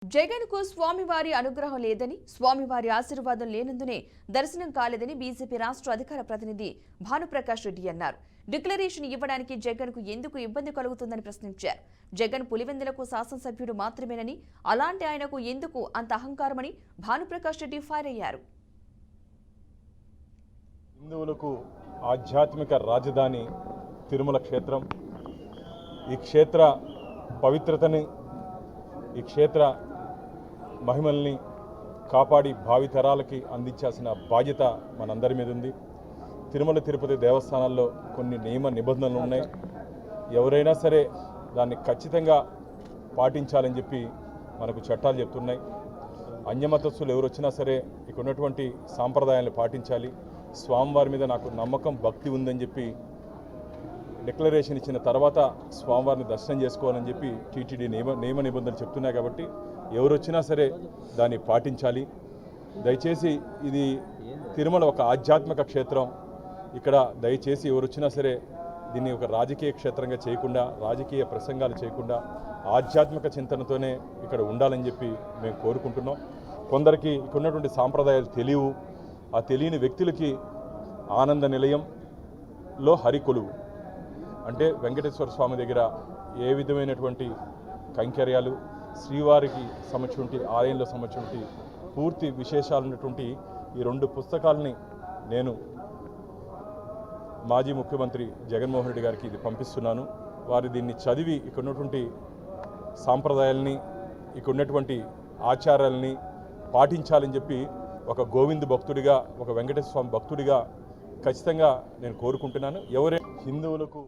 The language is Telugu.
జగన్ కు స్వామివారి అనుగ్రహం లేదని స్వామివారి ఆశీర్వాదం లేనందునే దర్శనం కాలేదని బీజేపీ రాష్ట్ర అధికార ప్రతినిధి భానుప్రకాష్ రెడ్డి అన్నారు. డిక్లరేషన్ ఇవ్వడానికి జగన్ కు ఎందుకు ఇబ్బంది కలుగుతుందని ప్రశ్నించారు. జగన్ పులివెందులకు శాసనసభ్యుడు మాత్రమేనని, అలాంటి ఆయనకు ఎందుకు అంత అహంకారమని భానుప్రకాష్ రెడ్డి ఫైర్ అయ్యారు. హిందువులకు ఆధ్యాత్మిక రాజధాని తిరుమల క్షేత్రం. ఈ క్షేత్ర పవిత్రతని, ఈ క్షేత్ర మహిమల్ని కాపాడి భావితరాలకి అందించాల్సిన బాధ్యత మనందరి మీద ఉంది. తిరుమల తిరుపతి దేవస్థానాల్లో కొన్ని నియమ నిబంధనలు ఉన్నాయి. ఎవరైనా సరే దాన్ని ఖచ్చితంగా పాటించాలని చెప్పి మనకు చట్టాలు చెప్తున్నాయి. అన్యమతస్థులు ఎవరు వచ్చినా సరే ఇక్కడ ఉన్నటువంటి సాంప్రదాయాలను పాటించాలి. స్వామివారి మీద నాకు నమ్మకం, భక్తి ఉందని చెప్పి డిక్లరేషన్ ఇచ్చిన తర్వాత స్వామివారిని దర్శనం చేసుకోవాలని చెప్పి టీటీడీ నియమ నిబంధనలు చెప్తున్నాయి. కాబట్టి ఎవరు వచ్చినా సరే దాన్ని పాటించాలి. దయచేసి ఇది తిరుమల ఒక ఆధ్యాత్మిక క్షేత్రం. ఇక్కడ దయచేసి ఎవరు వచ్చినా సరే దీన్ని ఒక రాజకీయ క్షేత్రంగా చేయకుండా, రాజకీయ ప్రసంగాలు చేయకుండా ఆధ్యాత్మిక చింతనతోనే ఇక్కడ ఉండాలని చెప్పి మేము కోరుకుంటున్నాం. కొందరికి ఇక్కడ ఉన్నటువంటి సాంప్రదాయాలు తెలియవు. ఆ తెలియని వ్యక్తులకి ఆనంద నిలయంలో హరికొలువు అంటే వెంకటేశ్వర స్వామి దగ్గర ఏ విధమైనటువంటి కైంకర్యాలు, శ్రీవారికి సంబంధించి ఆలయంలో సంబంధించి పూర్తి విశేషాలు ఉన్నటువంటి ఈ 2 పుస్తకాలని నేను మాజీ ముఖ్యమంత్రి జగన్మోహన్ రెడ్డి గారికి ఇది పంపిస్తున్నాను. వారు దీన్ని చదివి ఇక్కడ ఉన్నటువంటి సాంప్రదాయాల్ని, ఇక్కడ ఉన్నటువంటి ఆచారాలని పాటించాలని చెప్పి ఒక గోవింద్ భక్తుడిగా, ఒక వెంకటేశ్వర స్వామి భక్తుడిగా ఖచ్చితంగా నేను కోరుకుంటున్నాను. ఎవరే హిందువులకు